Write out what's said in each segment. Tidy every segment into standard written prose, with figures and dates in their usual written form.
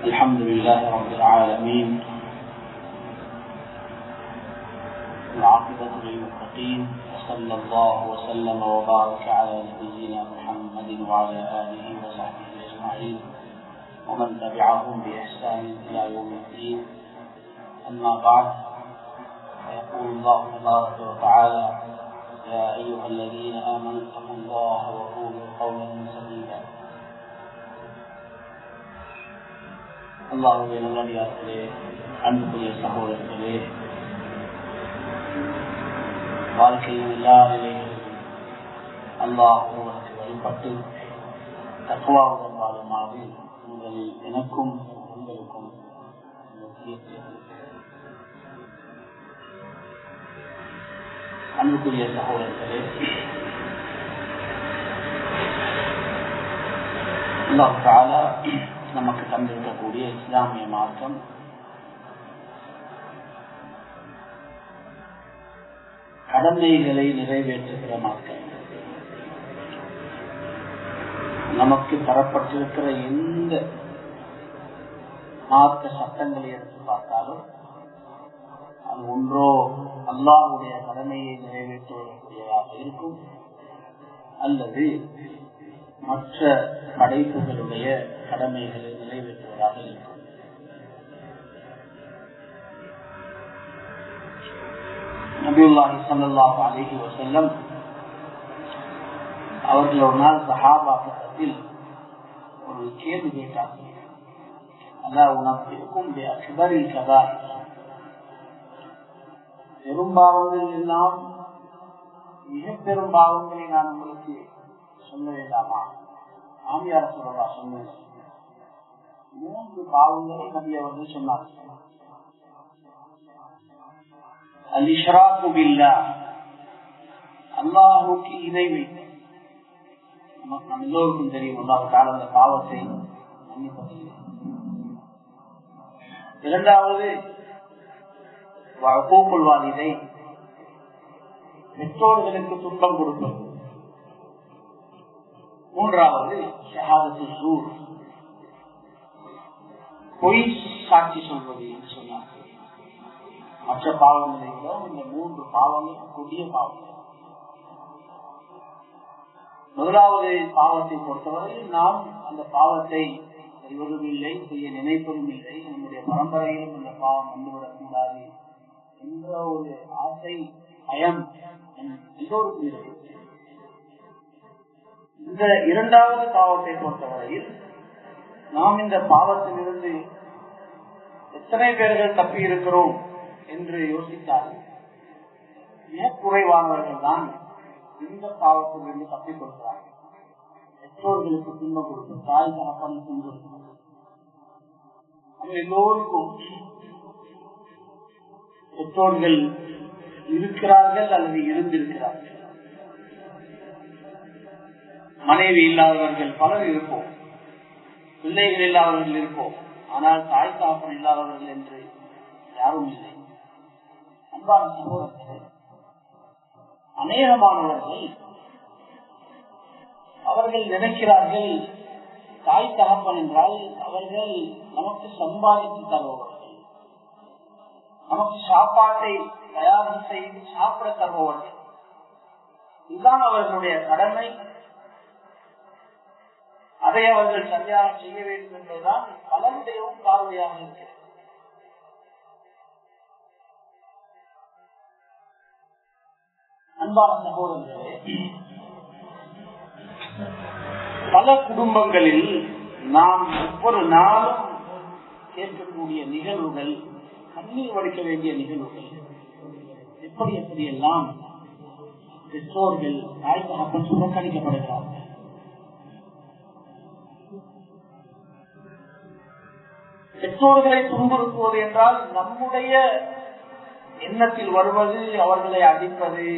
الحمد لله رب العالمين، والعاقبة للمتقين، وصلى الله وسلم وبارك على نبينا محمد وعلى آله وصحبه أجمعين ومن تبعهم بإحسان إلى يوم الدين. أما بعد، فيقول الله تبارك وتعالى: يا أيها الذين آمنوا اتقوا الله وقولوا قولا سديدا. அல்லாஹ்வுடைய நல்லடியார்களே, அன்புக்குரிய சகோதரர்களே, வாழ்க்கையில் எல்லா நிலைகளிலும் அல்லாஹ் ஒருவனுக்கு வழிபட்டு தக்வாவுடன் வாழுமாறு முதலில் எனக்கும் உங்களுக்கும் அன்புக்குரிய சகோதரர்களே, அல்லாஹ் தஆலா நமக்கு தந்திருக்கக்கூடிய இஸ்லாமிய மார்க்கம் கடமைகளை நிறைவேற்றுகிற மார்க்கம். நமக்கு தரப்பட்டிருக்கிற எந்த மார்க்க சட்டங்களை எடுத்து பார்த்தாலும் அது ஒன்றோ அல்லாஹ்வுடைய கடமையை நிறைவேற்றுவதற்குரியதாக இருக்கும், அல்லது மற்ற படைப்புகளுடைய கடமைகளை நிறைவேற்றுவதாக இருக்கும். நபியுல்லாஹி ஸல்லல்லாஹு அலைஹி வஸல்லம் அவர்கள் ஒரு நாள் சஹாபாக்களிடத்தில் ஒரு கேள்வி கேட்டார்கள். அல்லா உனக்கும் அக்பரில் கபாயிர், பெரும்பாவங்கள் எல்லாம் மிக பெரும் பாவங்களை நான் உங்களுக்கு சொல்ல வேண்டாமா? ஆமியார் சொல்லா சொன்ன 3 பாவங்களை நபி அவர்கள் சொன்னார்கள். அல் இஷ்ராக்கு பில்லாஹ், அல்லாஹ்வுக்கு இணை வைத்தல். நம்ம எல்லோருக்கும் தெரியும், அல்லாஹ் தஆலா அந்த பாவத்தை மன்னிப்பதில்லை. இரண்டாவது வஅகூகுல் வாலிதைன், பெற்றோர்களுக்கு துன்பம் கொடுப்பது. மூன்றாவது ஷஹாதத்து ஸூர், பொய் சாட்சி சொல்வது என்று சொன்னார். மற்ற பாவங்களை விட இந்த 3 பாவங்கள் கொடிய பாவங்கள். முதலாவது பாவத்தை பொறுத்தவரை நாம் அந்த பாவத்தை செய்வதும் இல்லை, செய்ய நினைப்பதும் இல்லை, நம்முடைய பரம்பரையிலும் அந்த பாவம் வந்துவிடக் கூடாது என்ற ஒரு ஆசை, பயம் எல்லோருக்கும் இருக்கு. இந்த இரண்டாவது பாவத்தை பொறுத்தவரையில் நாம் இந்த பாவத்திலிருந்து எத்தனை பேர்கள் தப்பி இருக்கிறோம் என்று யோசித்தால் மிக குறைவானவர்கள் தான் இந்த பாவத்திலிருந்து தப்பிக் கொள்கிறார்கள். பெற்றோர்களுக்கு துன்பம் கொடுக்கும், தாய் தகப்பன் துன்பம், எல்லோருக்கும் பெற்றோர்கள் இருக்கிறார்கள் அல்லது இருந்திருக்கிறார்கள். மனைவி இல்லாதவர்கள் பலர் இருப்போம், பிள்ளைகள் இல்லாதவர்கள் இருப்போம், ஆனால் தாய் தகப்பன் இல்லாதவர்கள் என்று யாரும் இல்லை. அன்பான சகோதரர்களே, அநேகமானவர்கள் அவர்கள் நினைக்கிறார்கள் தாய் தகப்பன் என்றால் அவர்கள் நமக்கு சம்பாதித்து தருபவர்கள், நமக்கு சாப்பாட்டை தயார் செய்து சாப்பிட தருபவர்கள். இதுதான் அவர்களுடைய கடமை, அதை அவர்கள் சரியாக செய்ய வேண்டும் என்பதுதான் பலருடையவும் பார்வையாக இருக்கிறது. அன்பான சகோதரர்களே, பல குடும்பங்களில் நாம் ஒவ்வொரு நாளும் கேட்கக்கூடிய நிகழ்வுகள், கண்ணீர் வடிக்க வேண்டிய நிகழ்வுகள், எப்படியெல்லாம் பெற்றோர்கள் தாய் தகப்பன் புறக்கணிக்கப்படுகிறார்கள். பெற்றோர்களை துன்புறுத்துவது என்றால் நம்முடைய எண்ணத்தில் வருவது அவர்களை அடிப்பது,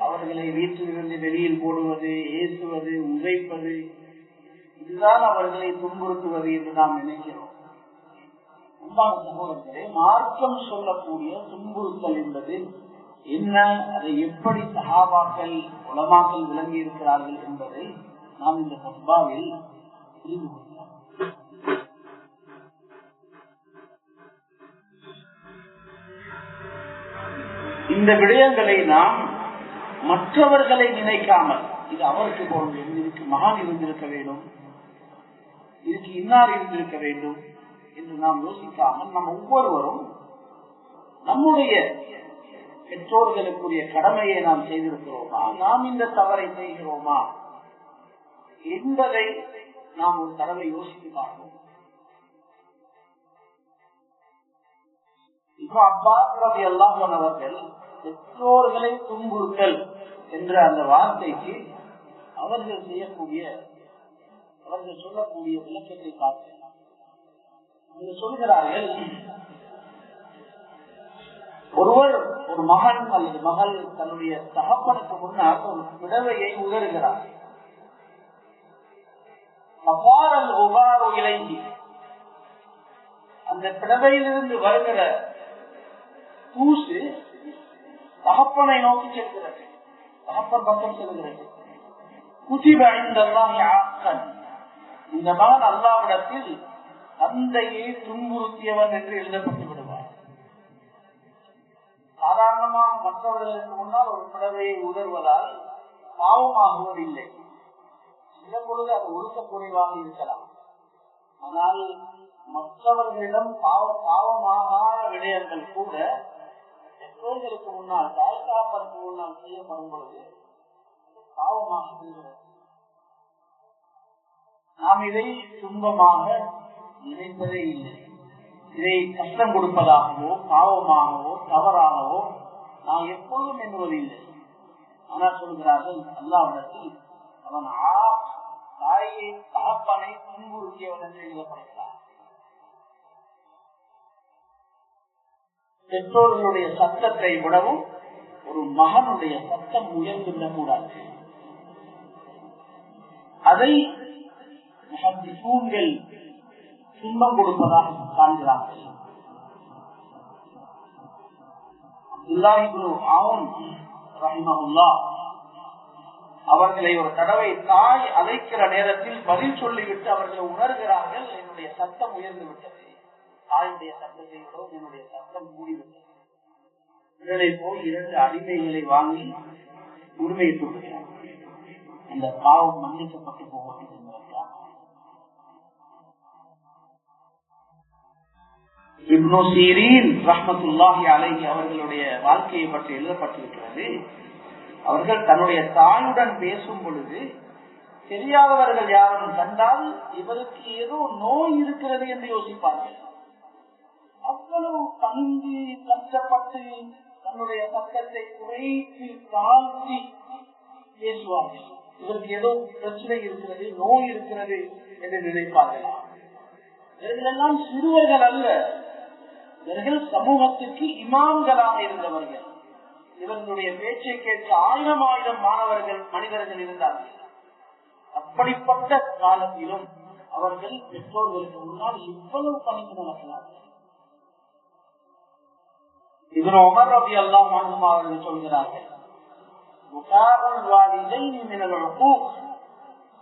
அவர்களை வீட்டிலிருந்து வெளியில் போடுவது, ஏசுவது, உதைப்பது, இதுதான் அவர்களை துன்புறுத்துவது என்று நாம் நினைக்கிறோம். அன்பான சகோதரர்களே, மார்க்கம் சொல்லக்கூடிய துன்புறுத்தல் என்பது என்ன, அதை எப்படி சஹாபாக்கள் உலமாக்கள் விளங்கி இருக்கிறார்கள் என்பதை நாம் இந்த குத்பாவில் புரிந்து கொள்ளலாம். இந்த விடயங்களை நாம் மற்றவர்களை நினைக்காமல், இது அவருக்கு போன்ற, இதுக்கு மகான் இருந்திருக்க வேண்டும், இதுக்கு இன்னார் இருந்திருக்க வேண்டும் என்று நாம் யோசிக்காமல், நாம் ஒவ்வொருவரும் நம்முடைய பெற்றோர்களுக்குரிய கடமையை நாம் செய்திருக்கிறோமா, நாம் இந்த தவறை செய்கிறோமா என்பதை நாம் ஒரு தடவை யோசித்து பார்ப்போம். இப்போ அப்பாஸ் ரலியல்லாஹு அன்ஹு அவர்கள் பெற்றோர்களை துன்புறுத்தல் என்ற அந்த வார்த்தைக்கு அவர்கள் சொல்லக்கூடிய விளக்கத்தை பார்க்கலாம். சொல்கிறார்கள், ஒரு மகன் அல்லது மகள் தன்னுடைய தகப்பனுக்கு முன்னால் ஒரு பிடவையை உதறுகிறார். அந்த பிடவையிலிருந்து வருகிற தூசு தகப்பனை நோக்கி செல்கிறது, தகப்பன் பக்கம் செல்கிறது. குதிப இன்தல்லாஹி ஆக்கன், இந்த மகன் அல்லாஹ்விடத்தில் தந்தையை துன்புறுத்தியவன் என்று எழுதப்பட்டு விடுவார். சாதாரணமாக மற்றவர்களுக்கு முன்னால் ஒரு பிடவையை உதறுவதால் பாவமாகுவதில்லை. சில பொழுது அது ஒழுக்க குறைவாக இருக்கலாம். ஆனால் மற்றவர்களிடம் பாவமாகாத விடயங்கள் கூட பெற்றோர்களுக்கு முன்னால், தாய் தகப்பனுக்கு முன்னால் செய்யப்படும் பொழுது பாவமாக இருக்கிறது. நாம் இதை துன்பமாக நினைப்பதே இல்லை. இதை கஷ்டம் கொடுப்பதாகவோ பாவமாகவோ தவறாகவோ நாம் எப்போதும் எண்ணுவதில்லை. ஆனால் சொல்கிறார்கள், அல்லாஹ்விடத்தில் அவன் தாயை தகப்பனை துன்புறுத்தியவன் என்று எழுதப்படுகிறார். பெற்றோர்களுடைய சத்தத்தை விடவும் ஒரு மகனுடைய சத்தம் உயர்ந்து விடக்கூடாது. அதை தூண்கள் துன்பம் கொடுப்பதாக காண்கிறார்கள். அப்துல்லாஹ் இப்னு அவுன் ரஹிமஹுல்லாஹ் அவர்களை ஒரு தடவை தாய் அழைக்கிற நேரத்தில் பதில் சொல்லிவிட்டு அவர்களை உணர்கிறார்கள், என்னுடைய சத்தம் உயர்ந்து விட்டது, தாயுடைய சத்தத்தை விட என்னுடைய சத்தம் மூடிவிட்டது. இதனை போய் 2 அடிமைகளை வாங்கி உரிமையிட்டு விடுகிறார். அந்த பாவம் மன்னிக்கப்பட்டு போகிறது. இப்னு சீரீன் ரஹ்மத்துல்லாஹி அலைஹி அவர்களுடைய வாழ்க்கையை பற்றி எழுதப்பட்டிருக்கிறது. அவர்கள் தன்னுடைய தாயுடன் பேசும் பொழுது தெரியாதவர்கள் யாரும் கண்டால் இவருக்கு ஏதோ நோய் இருக்கிறது என்று யோசிப்பார்கள். அவ்வளவு பணிந்து கஷ்டப்பட்டு தன்னுடைய சத்தத்தை குறைத்து தாழ்த்தி பேசுவார்கள். இவருக்கு ஏதோ பிரச்சனை இருக்கிறது, நோய் இருக்கிறது என்று நினைப்பார்கள். இவர்களெல்லாம் சிறுவர்கள் அல்ல, இவர்கள் சமூகத்திற்கு இமாம்களாக இருந்தவர்கள். இவர்களுடைய பேச்சை கேட்க 1000 மாணவர்கள் மனிதர்கள் இருந்தார்கள். அப்படிப்பட்ட காலத்திலும் அவர்கள் பெற்றோர்களுக்கு முன்னால் இவ்வளவு பணிந்து நடக்கிறார்கள். இப்னு உமர் ரலியல்லாஹு அன்ஹு அவர்கள் சொல்கிறார்கள்,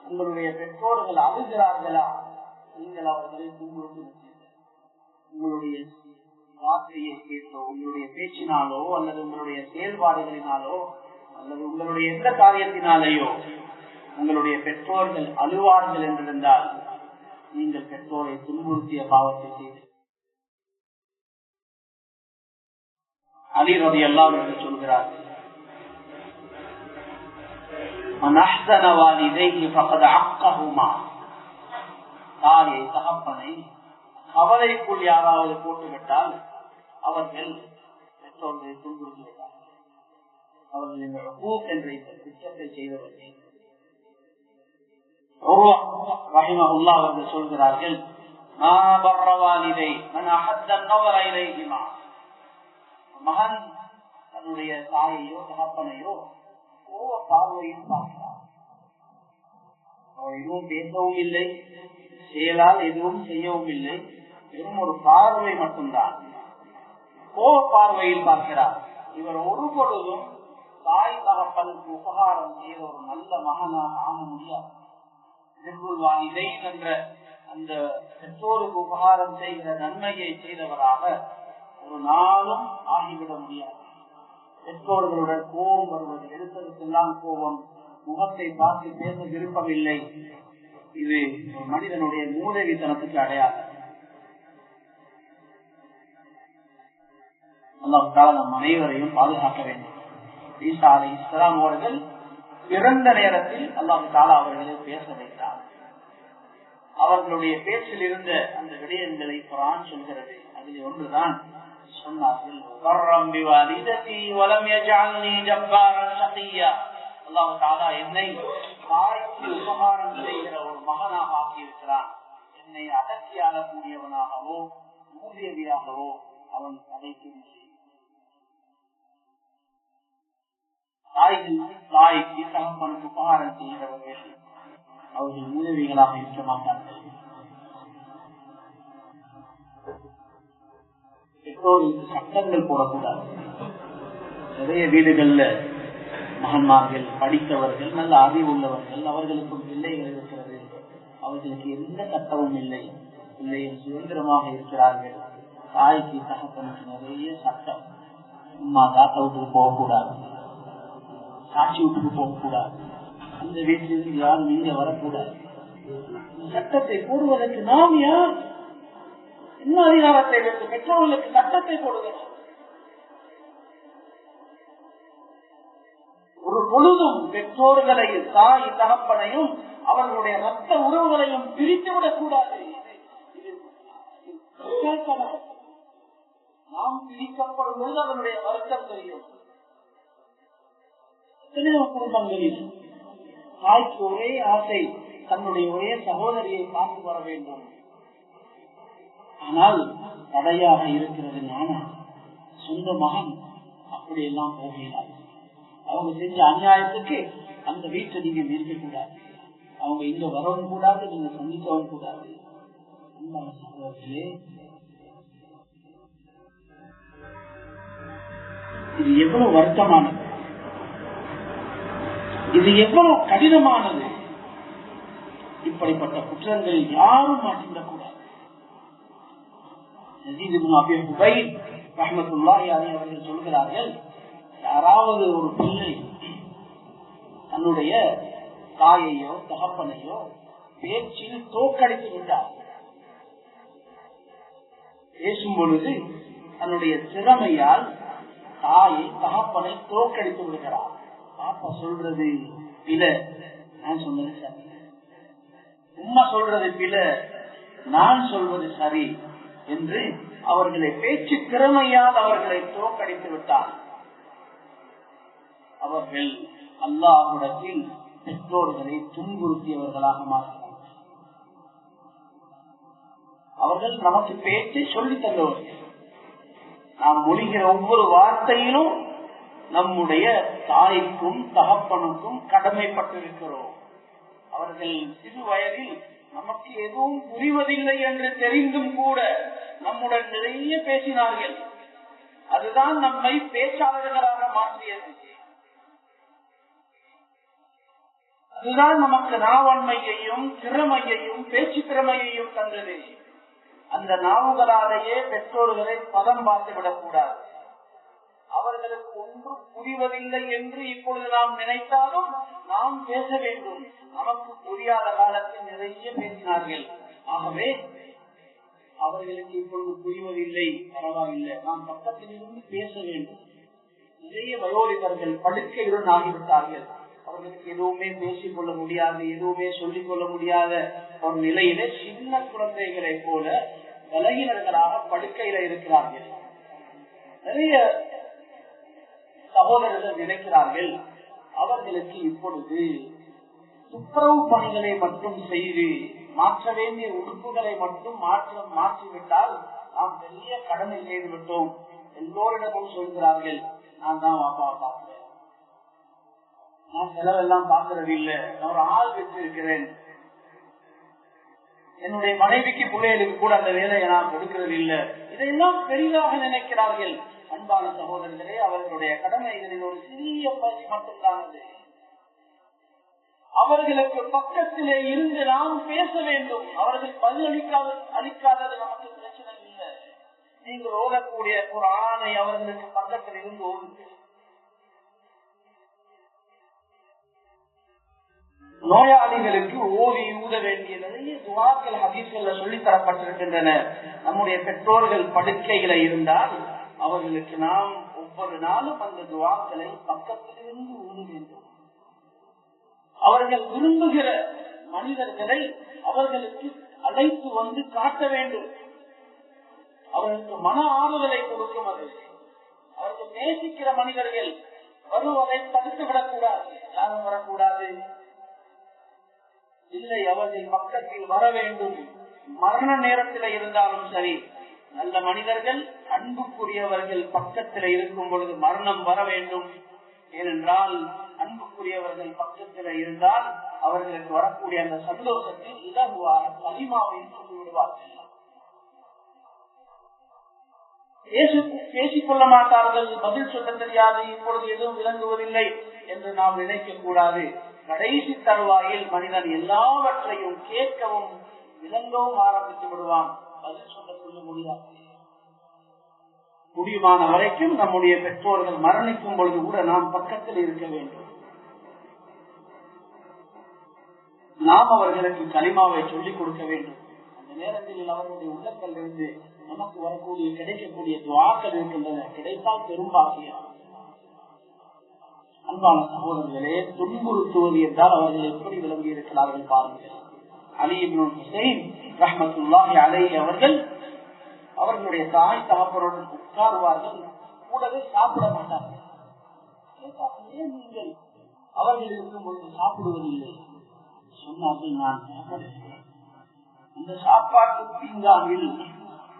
உங்களுடைய பெற்றோர்கள் அழுகிறார்களா, நீங்கள் அவர்களை துன்புறுத்துகிறீர்கள். உங்களுடைய வார்த்தையை கேட்டோ, உங்களுடைய பேச்சினாலோ அல்லது உங்களுடைய செயல்பாடுகளினாலோ அல்லது உங்களுடைய எந்த காரியத்தினாலேயோ உங்களுடைய பெற்றோர்கள் அழுவார்கள் என்றிருந்தால் நீங்கள் பெற்றோரை துன்புறுத்திய பாவத்தை செய்து. அலி ரலியல்லாஹு அன்ஹு சொல்கிறார்கள், தாயை தகப்பனை கவலைக்குள் யாராவது போட்டுவிட்டால் அவர்கள் பெற்றோர்களை துன்புறுத்துகிறார்கள். அவர்கள் இந்த என்ற இந்த குற்றத்தை செய்தவர்கள். அவர்கள் சொல்கிறார்கள், மகன் தன்னுடைய தாயையோ தகப்பனையோ பார்வையில் பார்க்கிறார். அவர் எதுவும் பேசவும் இல்லை, செயலால் எதுவும் செய்யவும் இல்லை, வெறும் ஒரு பார்வை மட்டும்தான். பார்வையில் பார்க்கிறார். இவர் ஒரு பொழுதும் தாய் தகப்பனுக்கு உபகாரம் செய்த ஒரு நல்ல மகனாக ஆக முடியாது. என்ற அந்த பெற்றோருக்கு உபகாரம் செய்கிற நன்மையை செய்தவராக ஒரு நாளும் ஆகிவிட முடியாது. பெற்றோர்களுடன் கோபம் வருவது, எடுத்ததுக்கெல்லாம் கோபம், முகத்தை பார்த்து பேச விருப்பமில்லை, இது ஒரு மனிதனுடைய மூதேவித்தனத்துக்கு அடையாளம். அல்லாஹ் நம் அனைவரையும் பாதுகாக்க வேண்டும். ஈசா அலைஹிஸ்ஸலாம் அவர்கள் இறந்த நேரத்தில் அல்லாஹ் தஆலா அவர்களை பேச வைத்தார். அவர்களுடைய பேச்சில் இருந்த அந்த விடயங்களை குர்ஆன் சொல்கிறது. அதில் ஒன்றுதான் சொன்னார்கள், அல்லாஹ் தஆலா என்னை தாய்க்கு உபகாரம் செய்கிற ஒரு மகனாக ஆக்கியிருக்கிறான். என்னை அடக்கி ஆளக்கூடியவனாகவோ மூதேவியாகவோ அவன் அடைக்கவில்லை. தாய்க்கு தகப்பனுக்கு உபகாரம் செய்கிறவர்கள் அவர்கள் மூதேவிகளாக இருக்க மாட்டார்கள். பெற்றோருக்கு சட்டங்கள் போடக்கூடாது. நிறைய வீடுகள்ல மகன்மார்கள் படித்தவர்கள், நல்ல அறிவு உள்ளவர்கள், அவர்களுக்கும் பிள்ளைகள் இருக்கிறது, அவர்களுக்கு எந்த சட்டமும் இல்லை, பிள்ளைகள் சுதந்திரமாக இருக்கிறார்கள். தாய்க்கு தகப்பனுக்கு நிறைய சட்டம். அம்மா தாத்தா வீட்டுக்கு போகக்கூடாது, சாட்சி வீட்டுக்கு போகக்கூடாது, அந்த வீட்டிலிருந்து யாரும் இங்க வரக்கூடாது. சட்டத்தை போடுவதற்கு நாம் யார்? என்ன அதிகாரத்தை வைத்து பெற்றோர்களுக்கு சட்டத்தை போடுகிறோம்? ஒரு பொழுதும் பெற்றோர்களையும் தாய் தகப்பனையும் அவர்களுடைய ரத்த உறவுகளையும் பிரித்துவிடக் கூடாது. நாம் பிரிக்கப்படும் போது அவனுடைய வருத்தம் தெரியும். எத்தனையோ குடும்பங்களில் தாய்க்கு ஒரே ஆசை, தன்னுடைய ஒரே சகோதரியை பார்த்து வர வேண்டும். ஆனால் தடையாக இருக்கிறது நானா, சொந்த மகன், அப்படியெல்லாம் போகிறார். அவங்க செஞ்ச அநியாயத்துக்கு அந்த வீட்டை நீங்க நிற்க கூடாது, அவங்க இங்க வரவும் கூடாது, நீங்க சந்திக்கவும் கூடாது. இது எவ்வளவு வருத்தமானது, இது எவ்வளவு கடினமானது. இப்படிப்பட்ட குற்றங்களில் யாரும் மாட்டிவிடக்கூடாது. அவர்கள் சொல்கிறார்கள், யாராவது ஒரு பிள்ளை தன்னுடைய தாயையோ தகப்பனையோ பேச்சில் தோற்கடித்து விட்டார், பேசும் பொழுது தன்னுடைய திறமையால் தாயை தகப்பனை தோற்கடித்து விடுகிறார். பாப்பா சொல்றது பில, நான் சொன்னது சரி, உம்மா சொல்றது பில, நான் சொல்வது சரி என்று அவர்களை பேச்சு திறமையால் அவர்களை தோற்கடித்து விட்டார். அவர்கள் அல்லாஹ்விடத்தில் பெற்றோர்களை துன்புறுத்தியவர்களாக மாறினார்கள். அவர்கள் நமக்கு பேச்சை சொல்லித் தந்தவர்கள். நாம் மொழிகிற ஒவ்வொரு வார்த்தையிலும் நம்முடைய தாய்க்கும் தகப்பனுக்கும் கடமைப்பட்டிருக்கிறோம். அவர்கள் சிறு வயதில் நமக்கு எதுவும் புரிவதில்லை என்று தெரிந்தும் கூட நம்முடன் நிறைய பேசினார்கள். அதுதான் நம்மை பேச்சாளர்களாக மாற்றியது. அதுதான் நமக்கு நாவன்மையையும் திறமையையும் பேச்சு திறமையையும் தந்தது. அந்த நாவுகளாலேயே பெற்றோர்களை பதம் பார்த்து விடக்கூடாது. அவர்களுக்கு ஒன்றும் புரிவதில்லை என்று இப்பொழுது நாம் நினைத்தாலும் நாம் பேச வேண்டும். நமக்கு புரியாத காலத்தில் நிறைய பேசினார்கள். ஆகவே அவர்களுக்கு இப்பொழுது புரிவதில்லை, பரவாயில்லை, நாம் பக்கத்தில் இருந்து பேச வேண்டும். நிறைய வயோதிகர்கள் படுக்கையுடன் ஆகிவிட்டார்கள். அவர்களுக்கு எதுவுமே பேசிக் கொள்ள முடியாது, எதுவுமே சொல்லிக் கொள்ள முடியாத ஒரு நிலையில சின்ன குழந்தைகளை போல பலகீனர்களாக படுக்கையில இருக்கிறார்கள். நிறைய சகோதரர்கள் நினைக்கிறார்கள், அவர்களுக்கு இப்பொழுது துப்புரவு பணிகளை மட்டும் செய்து மாற்ற வேண்டிய உறுப்புகளை மட்டும் மாற்றிவிட்டால் நாம் பெரிய கடமை செய்து விட்டோம். எல்லோரிடமும் சொல்கிறார்கள், நான் தான் வாப்பாவை பார்க்கிறேன், நான் செலவெல்லாம் பார்க்கறது இல்லை, நான் ஒரு ஆள் வச்சிருக்கிறேன், என்னுடைய மனைவிக்கு பிள்ளைகளுக்கு கூட அந்த வேலையை நான் கொடுக்கிறது இல்லை. இதையெல்லாம் பெரிதாக நினைக்கிறார்கள். அன்பான சகோதரர்களே, அவர்களுடைய கடமைகளில் ஒரு சிறிய பகுதி மட்டும்தானது. அவர்களுக்கு பக்கத்திலே இருந்து நாம் பேச வேண்டும். அவர்கள் பதில் அளிக்காதது நமக்கு பிரச்சனை இல்லை. நீங்கள் ஓடக்கூடிய குர்ஆனை அவர்களுக்கு பக்கத்தில் இருந்து ஓடுங்கள். நோயாளிகளுக்கு ஓதி ஊத வேண்டிய நிறைய துவாக்கள் ஹதீஸ்கள்ல சொல்லி தரப்பட்டிருக்கின்றன. நம்முடைய பெற்றோர்கள் படுக்கையில இருந்தால் அவர்களுக்கு நாம் ஒவ்வொரு நாளும் அந்த துவாக்களை பக்கத்திலிருந்து ஊத வேண்டும். அவர்கள் விரும்புகிற மனிதர்களை அவர்களுக்கு அழைத்து வந்து காட்ட வேண்டும். அவர்களுக்கு மன ஆறுதலை கொடுக்கும். அது அவர்கள் நேசிக்கிற மனிதர்கள் வருவதை தடுத்து விடக்கூடாது. யாரும் வரக்கூடாது இல்லை, அவர்கள் பக்கத்தில் வர வேண்டும். மரண நேரத்தில் இருந்தாலும் சரி, நல்ல மனிதர்கள் அன்புக்குரியவர்கள் பக்கத்தில் இருக்கும் பொழுது மரணம் வர வேண்டும். ஏனென்றால் அன்புக்குரியவர்கள் பக்கத்தில் இருந்தால் அவர்களுக்கு வரக்கூடிய அந்த சந்தோஷத்தில் இலகுவாக கலிமாவையும் சொல்லிவிடுவார்கள். பேசிக்கொள்ள மாட்டார்கள், பதில் சொல்ல தெரியாது, இப்பொழுது எதுவும் விளங்குவதில்லை என்று நாம் நினைக்க கூடாது. கடைசி தருவாயில் மனிதன் எல்லாவற்றையும் கேட்கவும் விளங்கவும் ஆரம்பித்து விடுவான். பதில் சொல்ல முடியாது. முடியுமான வரைக்கும் நம்முடைய பெற்றோர்கள் மரணிக்கும் பொழுது கூட நாம் பக்கத்தில் இருக்க வேண்டும். நாம் அவர்களுக்கு கலிமாவை சொல்லிக் கொடுக்க வேண்டும். அந்த நேரத்தில் அவர்களுடைய உள்ளத்திலிருந்து நமக்கு வரக்கூடிய கிடைக்கக்கூடிய துவாக்கள் இருக்கின்றன. கிடைத்தால் பெரும்பாகியா. அன்பான சகோதரர்களே, துன்புறுத்துவது என்றால் அவர்கள் எப்படி விளங்கி இருக்கிறார்கள் பாருங்கள். அலி இப்னு ஹுசைன் ரஹ்மத்துல்லாஹி அலைஹி அவர்கள் அவர்களுடைய தாய் தகப்பனுடன் உட்காருவார்கள், கூடவே சாப்பிட மாட்டார்கள். ஏன் நீங்கள் அவர்கள் இருக்கும் பொழுது சாப்பிடுவதில்லை? சொன்னார்கள், நான் சாப்பிடுகிறேன். இந்த சாப்பாட்டு தீங்காவில்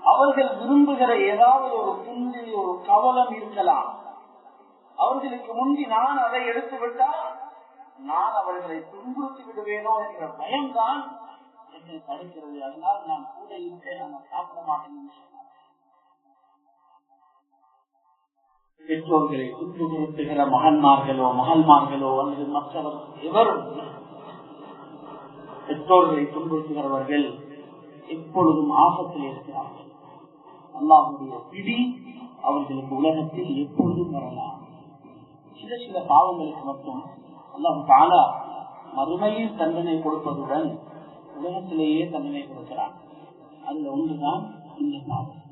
அவர்கள் விரும்புகிற ஏதாவது ஒரு புள்ளி, ஒரு கவலம் இருக்கலாம். அவர்களுக்கு முந்தி நான் அதை எடுத்து விட்டால் நான் அவர்களை துன்புறுத்தி விடுவேனோ என்ற பயம்தான் என்னை தடுக்கிறது. அதனால் நான் கூட இருப்பேன், நான் சாப்பிட மாட்டேன். பெற்றோர்களை துன்புறுத்துகிற மகன்மார்களோ மகள்மார்களோ அல்லது மற்றவர் எவரும் பெற்றோர்களை துன்புறுத்துகிறவர்கள் எப்பொழுதும் ஆபத்தில் இருக்கிறார்கள். அல்லாஹ்வுடைய பிடி அவர்களுக்கு உலகத்தில் எப்பொழுதும் வரலாம். சில பாவங்களுக்கு மட்டும் அல்லாஹ் தஆலா மறுமையில் தண்டனை கொடுப்பதுடன் உலகத்திலேயே தண்டனை கொடுக்கிறான். அதுல ஒன்றுதான் இந்த பாவம்.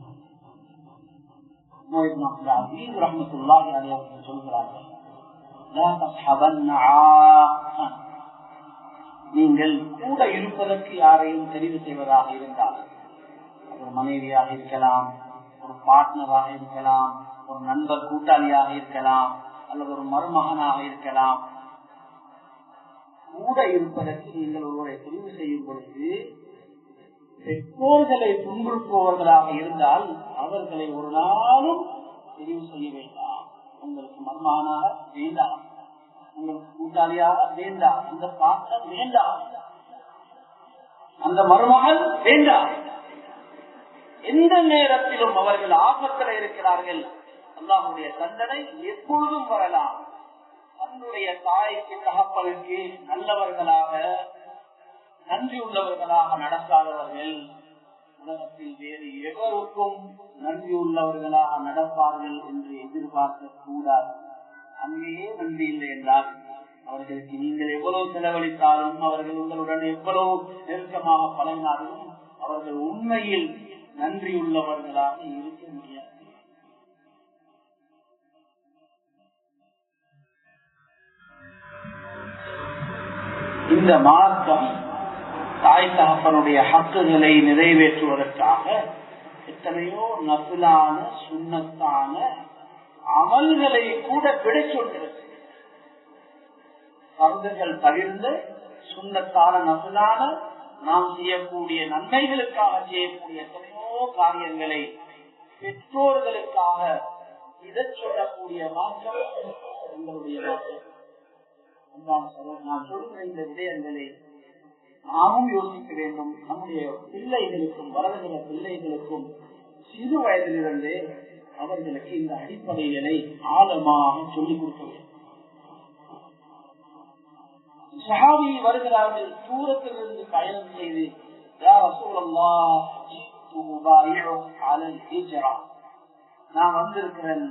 சொல்கிறார்கள், நீங்கள் கூட இருப்பதற்கு யாரையும் தெரிவு செய்வதாக இருந்தால், ஒரு மனைவியாக இருக்கலாம், ஒரு பார்ட்னராக இருக்கலாம், ஒரு நண்பர் கூட்டாளியாக இருக்கலாம், அல்லது ஒரு மருமகனாக இருக்கலாம். கூட இருப்பதற்கு நீங்கள் ஒருவரை தெரிவு செய்யும் பொழுது பெற்றோர்களை துன்புறுத்துபவர்களாக இருந்தால் அவர்களை ஒரு நாளும் தெரிவு செய்ய வேண்டாம். உங்களுக்கு மருமகனாக வேண்டாம், உங்களுக்கு கூட்டாளியாக வேண்டாம், அந்த பார்ட்னர் வேண்டாம், அந்த மருமகள் வேண்டாம். எந்த நேரத்திலும் அவர்கள் ஆபத்தில் இருக்கிறார்கள். அல்லாஹ்வுடைய தண்டனை எப்பொழுதும் வரலாம். தன்னுடைய தாய்க்கு தகப்பனுக்கு நல்லவர்களாக நன்றி உள்ளவர்களாக நடக்காதவர்கள் உலகத்தில் வேறு எவருக்கும் நன்றி உள்ளவர்களாக நடப்பார்கள் என்று எதிர்பார்க்க கூடாது. அங்கேயே நன்றி இல்லை என்றால் அவர்களுக்கு நீங்கள் எவ்வளவு செலவழித்தாலும், அவர்கள் உங்களுடன் எவ்வளவு நெருக்கமாக பழகினாலும் அவர்கள் உண்மையில் நன்றி உள்ளவர்களாக இருக்க முடியாது. இந்த மார்க்கம் தாய் தகப்பனுடைய ஹக்குகளை நிறைவேற்றுவதற்காக எத்தனையோ நஃபிலான சுன்னத்தான அமல்களை கூட விட சொல்கிறது. பர்துகள் பகிர்ந்து சுன்னத்தான நஃபிலான நாம் செய்யக்கூடிய நன்மைகளுக்காக செய்யக்கூடிய எத்தனையோ காரியங்களை பெற்றோர்களுக்காக இதை சொல்லக்கூடிய மார்க்கம் எங்களுடைய மார்க்கம். நான் சொல்கிற இந்த விடயங்களை நாமும் யோசிக்க வேண்டும். நம்முடைய பிள்ளைகளுக்கும் வளர்கிற பிள்ளைகளுக்கும் சிறு வயதிலிருந்தே அவர்களுக்கு இந்த அடிப்படைகளை ஆழமாக சொல்லிக் கொடுக்க வேண்டும். சஹாபி வருகிறார்கள், தூரத்திலிருந்து பயணம் செய்து, யா ரசூலல்லாஹ் ஜித்து உபாயிஉக அலல் ஹிஜ்ரா, நான் வந்திருக்கிறேன்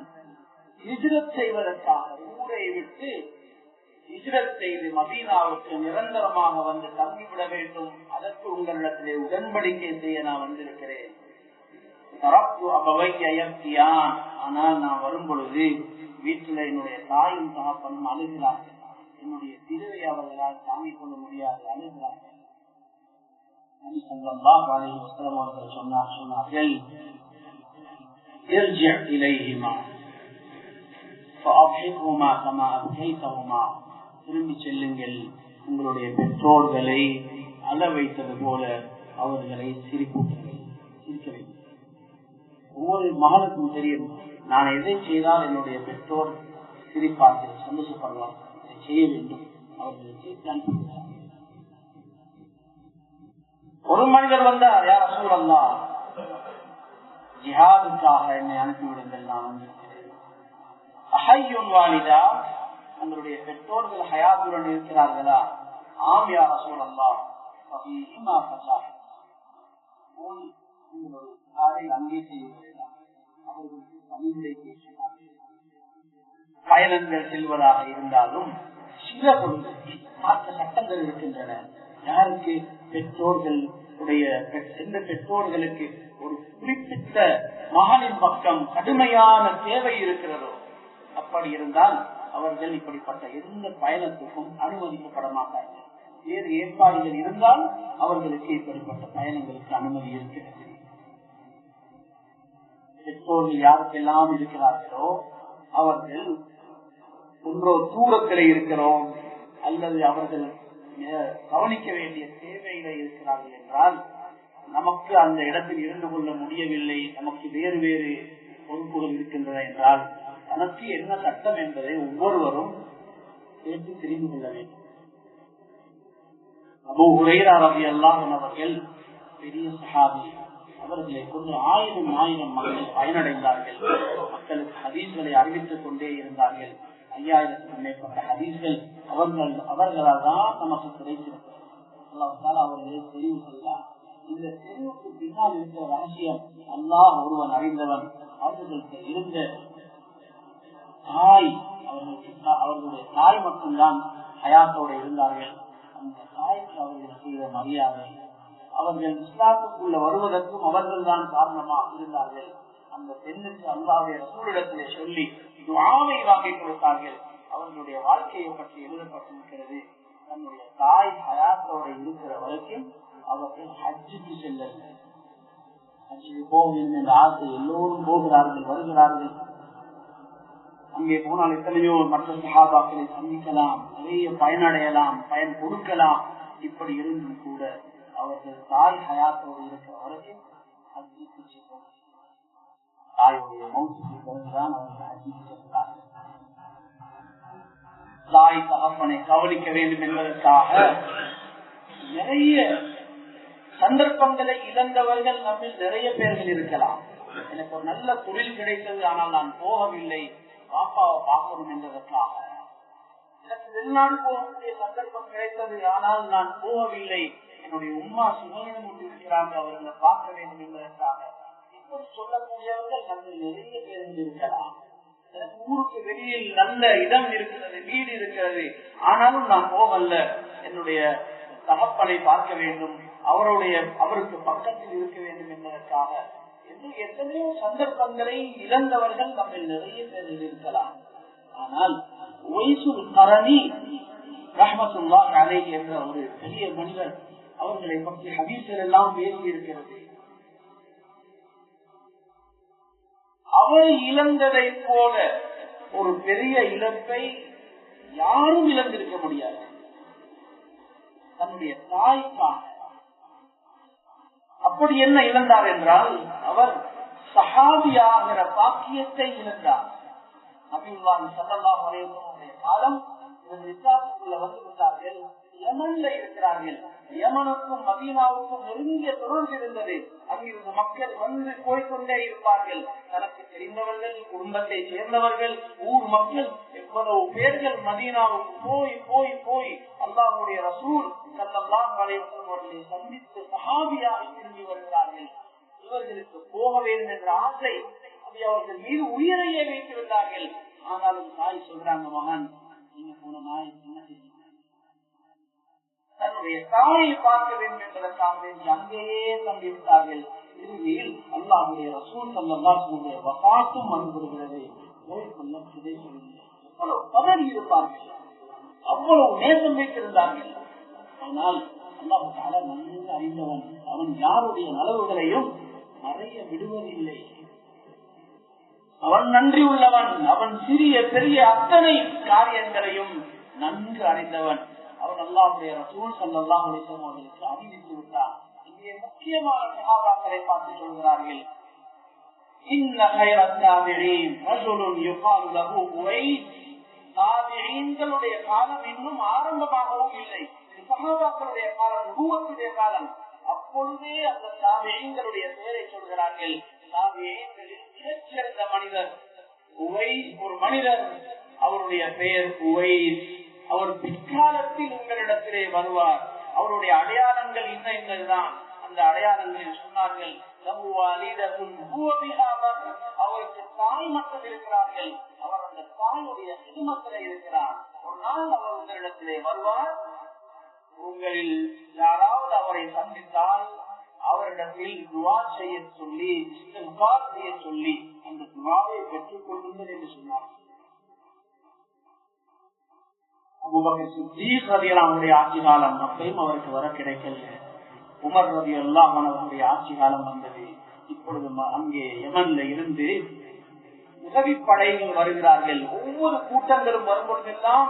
ஹிஜ்ரத் செய்வதற்காக, ஊரை விட்டு ஹிஜ்ரத் செய்து மதீனாவுக்கு நிரந்தரமாக வந்து தங்கிவிட வேண்டும், அதற்கு உங்களிடத்திலே உடன்படிக்கை செய்ய நான் வந்திருக்கிறேன். ஆனால் நான் வரும் பொழுது வீட்டில் என்னுடைய தாயும் தகப்பனும் அழுகிறார்கள். என்னுடைய பிரிவை அவர்களால் தாங்கிக் கொள்ள முடியாது, அழுகிறார்கள். சொன்னார்கள் திரும்பி செல்லுங்கள், உங்களுடைய பெற்றோர்களை அழ வைத்தது போல அவர்களை சிரிப்பூட்டுங்கள், சிரிக்க வேண்டும். ஒவ்வொரு மகனுக்கும் தெரியும், நான் எதை செய்தால் என்னுடைய பெற்றோர் சிரிப்பார்கள், சந்தோஷப்படுவார், அதை செய்ய வேண்டும். அவர்களுக்கு ஒரு மனிதர் வந்தார், யார் ரசூலல்லாஹ், ஜிஹாதுக்காக என்னை அனுப்பிவிடுங்கள், நான் வந்திருக்கிறேன். அஹய்யுன் வாலிதா, உங்களுடைய பெற்றோர்கள் ஹயாத்துடன் இருக்கிறார்களா? ஆம் யா ரசூலல்லாஹ். ஃபீஹிமா ஃபஸாஹ், உங்களுடைய காரை அங்கே செய்கிறீர்களா? அவர்களுக்கு பணிவிடை பேசினார்கள். பயணங்கள் செல்வதாக இருந்தாலும் சில பொழுது மாற்ற சட்டங்கள் இருக்கின்றன. யாருக்கு பெற்றோர்களுடைய எந்த பெற்றோர்களுக்கு ஒரு குறிப்பிட்ட மகனின் பக்கம் கடுமையான தேவை இருக்கிறதோ, அப்படி இருந்தால் அவர்கள் இப்படிப்பட்ட எந்த பயணத்துக்கும் அனுமதிக்கப்பட மாட்டார்கள். வேறு ஏற்பாடுகள் இருந்தால் அவர்களுக்கு இப்படிப்பட்ட பயணங்களுக்கு அனுமதி இருக்கிறது. பெற்றோர்கள் யாருக்கெல்லாம் இருக்கிறார்களோ அவர்கள் ஒன்றோ தூரத்தில் இருக்கிறோம் அல்லது அவர்கள் கவனிக்க வேண்டிய தேவையில இருக்கிறார்கள் என்றால், நமக்கு அந்த இடத்தில் இருந்து கொள்ள முடியவில்லை, நமக்கு வேறு வேறு பொறுப்புகள் இருக்கின்றன என்றால், தனக்கு என்ன சட்டம் என்பதை ஒவ்வொருவரும் கேட்டு தெரிந்து கொள்ள வேண்டும். அபூ ஹுரைரா ரலியல்லாஹு அன்ஹு அவர்கள் பெரிய சஹாபி, அவர்களை கொண்டு ஆயிரம் மக்கள் பயனடைந்தார்கள். மக்களுக்கு ஹதீஸ்களை அறிவித்துக் கொண்டே இருந்தார்கள். 5000க்கும் மேற்பட்ட ஹதீஸ்கள் அவர்களால் தான் நமக்கு கிடைத்திருக்கிறது. அல்லாஹ் அவர்களை தெரிவு செய்தார். இந்த தெரிவுக்கு பின்னால் இருக்கிற ரகசியம் அல்லாஹ் ஒருவன் அறிந்தவன். அவர்களுக்கு இருந்த தாய், அவர்களுடைய தாய் மட்டும்தான் ஹயாத்தோடு இருந்தார்கள். அந்த தாய்க்கு அவர்கள் செய்த மரியாதை, அவர்கள் இஸ்லாத்துக்குள்ள வருவதற்கும் அவர்கள் தான் காரணமாக இருந்தார்கள். அந்த பெண்ணுக்கு அல்லாஹ்வுடைய ரசூலிடத்திலே சொல்லி துஆவை வாங்கி கொடுத்தார்கள். அவர்களுடைய வாழ்க்கையை பற்றி எழுதப்பட்டிருக்கிறது. தன்னுடைய தாய் ஹயாத்தோடு இருக்கிற வரைக்கும் அவர்கள் ஹஜ்ஜுக்கு செல்லவில்லை. ஹஜ்ஜுக்கு போக வேண்டும் என்ற ஆசை, எல்லோரும் போகிறார்கள், வருகிறார்கள். அங்கே போனால் எத்தனையோ மற்ற சஹாபாக்களை சந்திக்கலாம், நிறைய பயனடையலாம், பயன் கொடுக்கலாம். இப்படி இருந்தும் கூட அவர்கள் தாய் ஹயாத்தோடு இருக்கிற வரைக்கும் ஹஜ்ஜுக்கு செல்வார்கள். தாயுடைய மௌத்துக்கு பிறகுதான் அவர்கள் ஹஜ்ஜுக்கு செல்கிறார்கள். தாய் தகப்பனை கவனிக்க வேண்டும் என்பதற்காக நிறைய சந்தர்ப்பங்களை இழந்தவர்கள் நம்மில் நிறைய பேர்கள் இருக்கலாம். எனக்கு ஒரு நல்ல தொழில் கிடைத்தது, ஆனால் நான் போகவில்லை, பாப்பாவை பார்க்கணும் என்பதற்காக. எனக்கு வெளிநாடு போகக்கூடிய சந்தர்ப்பம் கிடைத்தது, ஆனால் நான் போகவில்லை, என்னுடைய உம்மா சுமையிடம் கொண்டிருக்கிறார்கள், அவர்களை பார்க்க வேண்டும் என்பதற்காக. இப்படி சொல்லக்கூடியவர்கள் நம்மில் நிறைய பேர்கள் இருக்கலாம். எனக்கு ஊருக்கு வெளியில் நல்ல இடம் இருக்கிறது, வீடு இருக்கிறது, ஆனாலும் நான் போகல, என்னுடைய தகப்பனை பார்க்க வேண்டும், அவருக்கு பக்கத்தில் இருக்க வேண்டும் என்பதற்காக எத்தனையோ சந்தர்ப்பங்களை இழந்தவர்கள் நம்ம நிறைய பேர்கள் இருக்கலாம். ஆனால் ஒய்சுல் கரணி ரஹ்மத்துல்லாஹி அலைஹி என்ற ஒரு பெரிய மனிதர், அவர்களை பற்றி ஹதீஸ்கள் எல்லாம் பேசி இருக்கிறது. அவர் இழந்ததை போல ஒரு பெரிய இழப்பை யாரும் இழந்திருக்க முடியாது. தன்னுடைய தாய்க்காக அப்படி என்ன இழந்தார் என்றால், அவர் சஹாபியாகிற பாக்கியத்தை இழந்தார். நபியுல்லாஹி ஸல்லல்லாஹு அலைஹி வஸல்லம் காலம் இஸ்லாத்துக்குள்ள வந்து விட்டார்கள். யமன்ல இருக்கிறார்கள். யமனுக்கும் மதீனாவுக்கும் நெருங்கிய தொடர்பு இருந்தது. அங்கிருந்து மக்கள் வந்து போய்கொண்டே இருப்பார்கள். தனக்கு தெரிந்தவர்கள், குடும்பத்தை சேர்ந்தவர்கள், ஊர் மக்கள், எவ்வளவு பேர்கள் மதீனாவுக்கு போய் போய் போய் அல்லாஹ்வுடைய ரசூல் ஸல்லல்லாஹு அலைஹி வஸல்லம் அவர்களை சந்தித்து சஹாபியாக திரும்பி வருகிறார்கள். இவர்களுக்கு போக வேண்டும் என்ற ஆசை, அவர்கள் மீது உயிரையே வைத்திருந்தார்கள். ஆனாலும் தாய் சொல்றாங்க, மகன் நீங்க போன நாய் என்ன செய்யுங்க, தன்னுடைய தாயை பார்க்க வேண்டும் என்பதற்காக வேண்டி அங்கேயே தங்கிவிட்டார்கள். இறுதியில் அல்லாஹ்வுடைய ரசூல் ஸல்லல்லாஹு அலைஹி வஸல்லம் வஃபாத்தும் வந்துவிடுகிறது. நோய்க்குள்ளம் கிடைக்கவில்லை. அவ்வளவு பதறி இருப்பார்கள், அவ்வளவு நேசம் வைத்திருந்தார்கள். ஆனால் அல்லாஹ் தஆலா நன்கு அறிந்தவன், அவன் யாருடைய நலவுகளையும் மறைய விடுவதில்லை. அவன் நன்றி உள்ளவன், அவன் சிறிய பெரிய அத்தனை காரியங்களையும் நன்கு அறிந்தவன். அவன் அல்லாஹ்வுடைய ரசூல் ஸல்லல்லாஹு அலைஹி வஸல்லம் அவர்களுக்கு அறிவித்து விட்டார். இங்கே முக்கியமான சஹாபாக்களை பார்த்து சொல்கிறார்கள், இன்ன கைரத் தாபிஈன் ரஜுலுன் யுகாலு லஹு உவைஸ். தாபிஈன்களுடைய காலம் இன்னும் ஆரம்பமாகவும் இல்லை. சஹாபாக்களுடைய காலம் நுபுவத்துடைய காலம். அப்பொழுதே அந்த தாபிஈன்களுடைய பெயரை சொல்கிறார்கள். தாபிஈன்களில் மிகச்சிறந்த மனிதர் உவைஸ், ஒரு மனிதர், அவருடைய பெயர் உவைஸ். அவர் பிற்காலத்தில் உங்களிடத்திலே வருவார். அவருடைய அடையாளங்கள் இன்னதான். அந்த அடையாளங்களில் சொன்னார்கள், அவருக்கு தாய் மக்கள் இருக்கிறார்கள், அவர் அந்த தாயுடைய சிறுமத்திலே இருக்கிறார். ஒரு நாள் அவர் உங்களிடத்திலே வருவார். உங்களில் யாராவது அவரை சந்தித்தால் அவரிடத்தில் துவா செய்ய சொல்லி, இஸ்திக்பார் செய்ய சொல்லி அந்த துவாவை பெற்றுக் கொள்ளுங்கள் என்று சொன்னார். அபூபக்கர் சித்தீக் ரலியல்லாஹு அன்ஹுடைய ஆட்சி காலம் அப்பையும் அவருக்கு வர கிடைக்கல. உமர் ரலியல்லாஹு அன்ஹு அவருடைய ஆட்சி காலம் வந்தது. இப்பொழுது அங்கே யமன்ல இருந்து உதவிப்படைகள் வருகிறார்கள். ஒவ்வொரு கூட்டங்களும் வரும்பொழுதெல்லாம்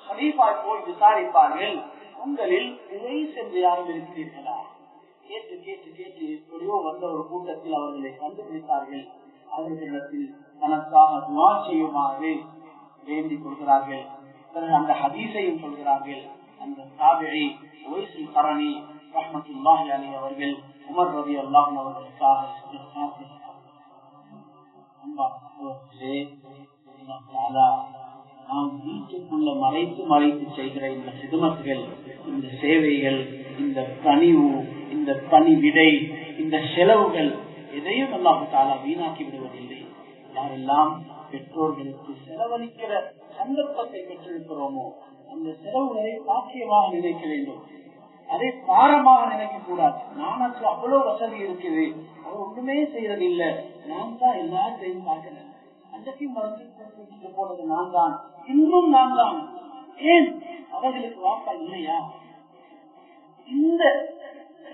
ஹலீஃபா போய் விசாரிப்பார்கள், உங்களில் உவைஸ் என்று யாரும் இருக்கிறீர்களா? கேட்டு கேட்டு கேட்டு எப்படியோ வந்த ஒரு கூட்டத்தில் அவர்களை கண்டுபிடித்தார்கள். அவர்களிடத்தில் தனக்காக துவா செய்யுமாறு வேண்டிக் கொள்கிறார்கள். அந்த ஹதீஸையும் சொல்கிறார்கள். அந்த தாபிஈ உவைஸுல் கரனி ரஹ்மத்துல்லாஹி அலைஹி அவர்கள் உமர் ரலியல்லாஹு அன்ஹு அவர்களுக்காக நாம் வீட்டுக்குள்ள மறைத்து மறைத்து செய்கிற இந்த சிதுமத்துகள், இந்த சேவைகள், இந்த பணிவு, இந்த பணி விடை, இந்த செலவுகள் எதையும் அல்லாஹ் தஆலா வீணாக்கி விடுவதில்லை. யாரெல்லாம் பெற்றோர்களுக்கு செலவழிக்கிற சந்தர்ப்பத்தை பெற்றிருக்கிறோமோ அந்த செலவுகளை பாக்கியமாக நினைக்க வேண்டும். அதை பாரமாக நினைக்க கூடாது. நானுக்கு அவ்வளவு வசதி இருக்குது, அவர் ஒண்ணுமே செய்யறது இல்லை, நான் தான் எல்லாத்தையும் பார்க்கிறேன், அன்றைக்கு மருந்து போனது நான் தான், இன்னும் நான் தான், ஏன் அவர்களுக்கு வாப்பா இல்லையா?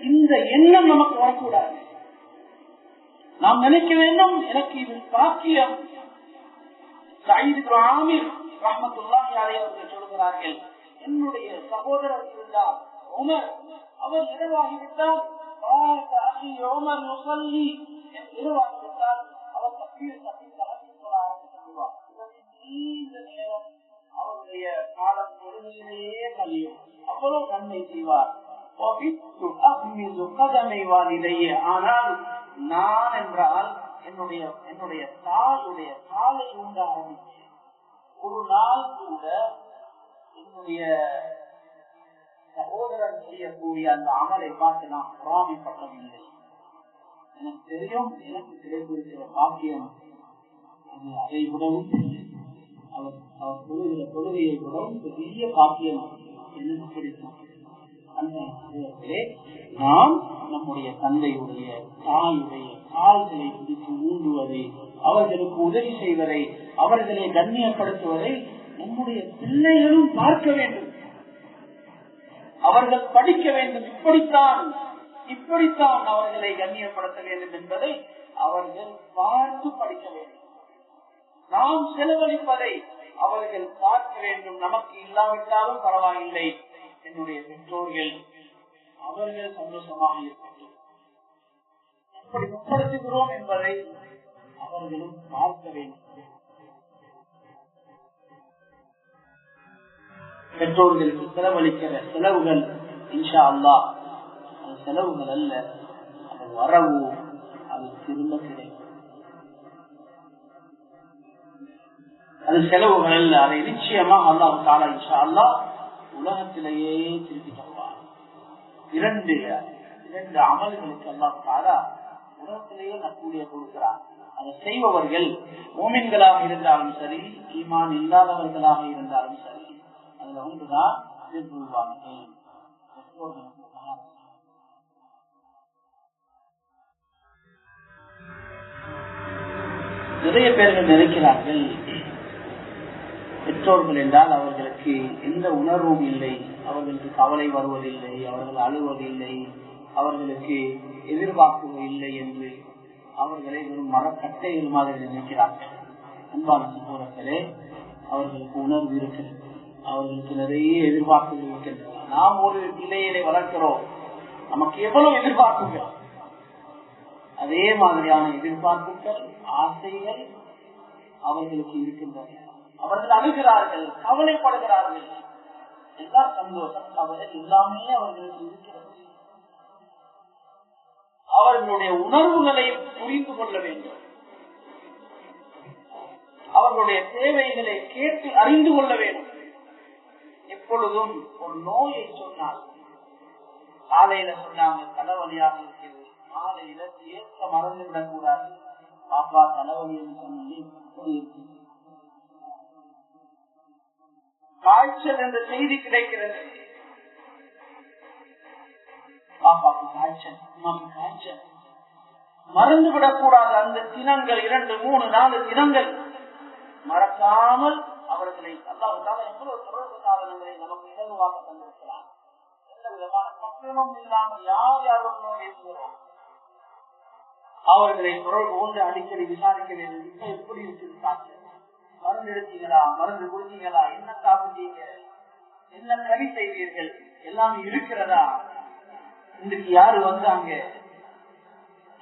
இந்த எண்ணம் நமக்கு வரக்கூடாது. நாம் நினைக்க வேண்டும், எனக்கு இது பாக்கியம். சயீத் இப்னு ஆமிர் ரஹ்மத்துல்லாஹி அலைஹி அவர்கள் சொல்கிறார்கள், என்னுடைய சகோதரர் இருந்தார் உமர், அவர் இரவாகிவிட்டால் இரவாகிவிட்டால் அவர் தக்பீர் சொல்லுவார். நீண்ட நேரம் அவருடைய காலம் பொறுமையிலேயே கழியும், அவ்வளவு நன்மை செய்வார். ஆனால் நான் என்றால் என்னுடைய தாயுடைய காலை உண்ட ஆரம்பித்தேன். ஒரு நாள் கூட என்னுடைய சகோதரன் செய்யக்கூடிய அந்த அமலை பார்த்து நான் பொறாமைப்பட்டதில்லை. எனக்கு தெரியும், எனக்கு கிடைத்திருக்கிற பாக்கியம் அது அதை விடவும் அவர் தொழுகிற தொழுகையை விடவும் பெரிய பாக்கியம் எனக்கு கிடைக்கும். அந்த நாம் நம்முடைய தந்தையுடைய தாயுடைய கால்களை பிடித்து ஊண்டுவதை, அவர்களுக்கு உதவி செய்வதை, அவர்களை கண்ணியப்படுத்துவதை நம்முடைய பிள்ளைகளும் பார்க்க வேண்டும். அவர்கள் படிக்க வேண்டும், இப்படித்தான் அவர்களை கண்ணியப்படுத்த வேண்டும் என்பதை அவர்கள் பார்த்து படிக்க வேண்டும். நாம் செலவழிப்பதை அவர்கள் பார்க்க வேண்டும். நமக்கு இல்லாவிட்டாலும் பரவாயில்லை, என்னுடைய பெற்றோர்கள் அவர்கள் சந்தோஷமாக இருக்கட்டும், எப்படி முற்படுத்துகிறோம் என்பதை அவர்களும் பார்க்க வேண்டும். பெற்றோர்களுக்கு செலவழிக்கிற செலவுகள் இன்ஷா அல்லாஹ் அது செலவுகள் அல்ல, அது வரவு, அது திரும்ப கிடைக்கும். அது செலவுகள் அல்ல, அதை நிச்சயமாக அல்லாஹ் தஆலா இன்ஷா அல்லாஹ் உலகத்திலேயே திருப்பி தருவார். இரண்டு அமல்களுக்கு அல்லாஹ் தஆலா உலகத்திலேயே நற்கூலியை கொடுக்கிறார். அதை செய்பவர்கள் மோமின்களாக இருந்தாலும் சரி, ஈமான் இல்லாதவர்களாக இருந்தாலும் சரி, அதுல ஒன்றுதான் எதிர்கொள்வார்கள். நிறைய பேர்கள் நினைக்கிறார்கள் பெற்றோர்கள் என்றால் அவர்களுக்கு எந்த உணர்வும் இல்லை, அவர்களுக்கு கவலை வருவதில்லை, அவர்கள் அழுவதில்லை, அவர்களுக்கு எதிர்பார்ப்பு இல்லை என்று அவர்களை வெறும் மரக்கட்டைகள் மாதிரி நினைக்கிறார்கள். அன்பான சகோதரர்களே, அவர்களுக்கு உணர்வு இருக்கிறது, அவர்களுக்கு நிறைய எதிர்பார்ப்புகள் இருக்கின்றன. நாம் ஒரு பிள்ளையை வளர்க்கிறோம், நமக்கு எவ்வளவு எதிர்பார்ப்புகள், அதே மாதிரியான எதிர்பார்ப்புகள் ஆசைகள் அவர்களுக்கு இருக்கின்றன. அவர்கள் அழுகிறார்கள், கவலைப்படுகிறார்கள், எல்லா சந்தோஷம் கவலை எல்லாமே அவர்களுக்கு இருக்கிறது. அவர்களுடைய உணர்வுகளை புரிந்து கொள்ள வேண்டும், அவர்களுடைய தேவைகளை கேட்டு அறிந்து கொள்ள வேண்டும். எப்பொழுதும் ஒரு நோயை சொன்னால், காலையில சொன்னாங்க தலைவலியாக இருக்கிறது, மாலையில ஏற்க மறந்து விடக்கூடாது, பாப்பா தலைவலி சொன்னி காய்ச்சல் என்ற செய்தி கிடைக்கிறது, பாப்பாக்கு காய்ச்சல், அம்மாக்கு காய்ச்சல், மறந்துவிடக்கூடாது. அந்த தினங்கள் 2, 3, 4 தினங்கள் மறக்காமல் அவர்களை அல்லாஹ்வுத்தாலா எவ்வளவு தொடர்பு சாதனங்களை நமக்கு இலகுவாக தந்திருக்கிறார். எந்த விதமான பக்கமும் இல்லாமல் யார் யாரும் பேசுகிறோம் அவர்களை தொடர்பு கொண்டு அடிக்கடி விசாரிக்க வேண்டும். இப்ப எப்படி இருக்குது காய்ச்சல், மருந்து எடுத்தீங்களா, மருந்து கொடுத்தீங்களா, என்ன சாப்பிட்டீங்க, என்ன கறி செய்வீர்கள், எல்லாமே இருக்கிறதா, இன்றைக்கு யாரு வந்தாங்க,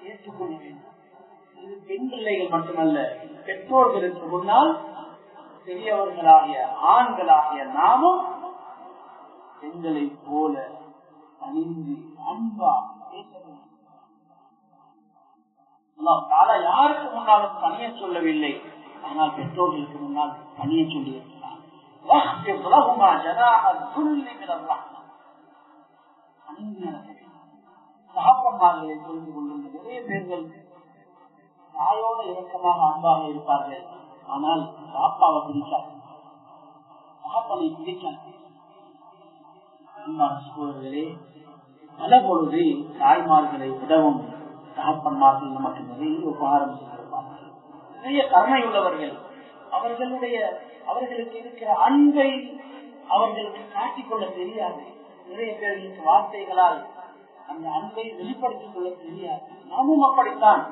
ஏற்றுக்கொள்ள வேண்டும். இது பெண் பிள்ளைகள் மட்டுமல்ல, பெற்றோர்களுக்கு முன்னால் பெரியவர்களாகிய ஆண்களாகிய நாமும் பெண்களை போல அணிந்து அன்பா பேச வேண்டும். யாருக்கு முன்னாலும் பணிய சொல்லவில்லை, ஆனால் பெற்றோர்களுக்கு முன்னால் பணிய சொல்லியிருக்கிறார். சகப்பன்மார்களை புரிந்து கொள்ளும் நிறைய பேர்கள் தாயோட இறக்கமாக அன்பாக இருப்பார்கள், ஆனால் பாப்பாவை பிடிக்காது, பாப்பனை பிடிக்காது. அன்பான சகோதரர்களே, பல பொழுது தாய்மார்களை விடவும் தகப்பன்மார்கள் நமக்கு நிறைய உபகாரம் செய்திருப்பார்கள், நிறைய கருணை உள்ளவர்கள். அவர்களுக்கு இருக்கிற அன்பை அவர்களுக்கு காட்டிக்கொள்ள தெரியாது. நிறைய பேர்களுக்கு வார்த்தைகளால் அந்த அன்பை வெளிப்படுத்திக் கொள்ள தெரியாது. நாமும் அப்படித்தான்,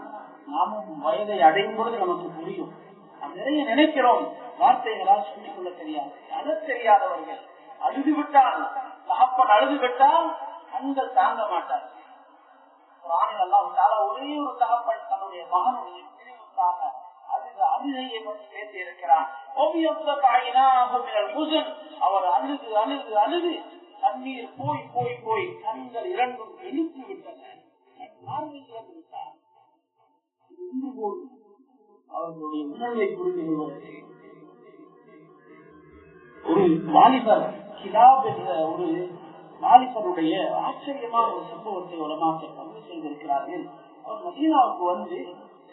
நாமும் வயதை அடையும் பொழுது நமக்கு புரியும். நாம் நிறைய நினைக்கிறோம், வார்த்தைகளால் சொல்லிக் கொள்ள தெரியாது. அழ தெரியாதவர்கள் அழுது விட்டால், தகப்பன் அழுது விட்டால் கண்கள் தாங்க மாட்டார். ஒரே ஒரு தகப்பன் தன்னுடைய மகனுடைய பிரிவுக்காக அழுகையை பற்றி பேசி இருக்கிறான். அவர் அழுது அழுது அழுது தண்ணீர் போய் போய் போய் கண்கள் 2ம் எழுப்பி விட்டன. அவர்களுடைய உணர்வை புரிந்து கொள்வதற்கு ஒரு வாலிபர் கிலாப் என்ற ஒரு வாலிபருடைய ஆச்சரியமான ஒரு சம்பவத்தை உலமாக்கள் பதிவு செய்திருக்கிறார்கள். அவர் மதீனாவுக்கு வந்து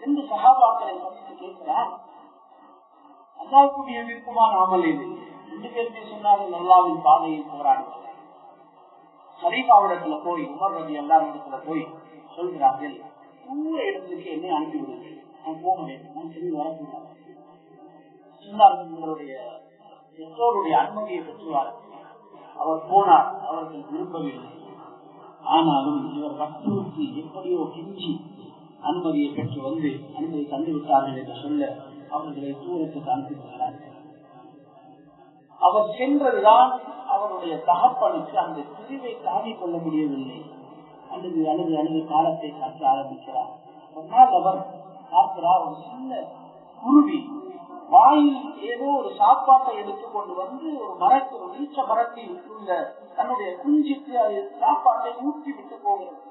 சென்று சஹாபாக்களை பற்றி கேட்கிறார். அல்லாஹ்வுடைய விருப்பமான அமல் இது. 2 பேருமே சொன்னார்கள், அல்லாஹ்வின் பாதையில் போராடுவார்கள். ஹலீஃபாவிடத்துல போய், உமர் ரலியல்லாஹு இடத்துல போய் சொல்கிறார்கள், தூர இடத்துக்கு என்னை அனுப்பிவிடுங்கள், நான் போக வேண்டும், நான் திரும்பி வரக்கூடாது. சொன்னார்கள், உங்களுடைய பெற்றோருடைய அனுமதியை பெற்றுவார்கள். அவர் போனார், அவர்கள் விரும்பவில்லை. ஆனாலும் இவர் வற்புறுத்தி எப்படியோ கிஞ்சி அனுமதியை பெற்று வந்து அனுமதி தந்துவிட்டார்கள் என்று சொல்ல அவர்களை தூரத்துக்கு அனுப்பிவிட்டார்கள். அவர் சென்றதுதான் அவருடைய தகப்பனுக்கு அந்த பிரிவை தாங்கிக் கொள்ள முடியவில்லை. அழுது அழுது அழுது காலத்தை காட்ட ஆரம்பிக்கிறார். ஒரு நாள் அவர் பார்க்கிறார், ஒரு சின்ன குருவி வாயில் ஏதோ ஒரு சாப்பாட்டை எடுத்துக்கொண்டு வந்து ஒரு மரத்தில், ஒரு ஈச்ச மரத்தில் உள்ள தன்னுடைய குஞ்சுக்கு அது சாப்பாட்டை ஊற்றி விட்டு போகிறது.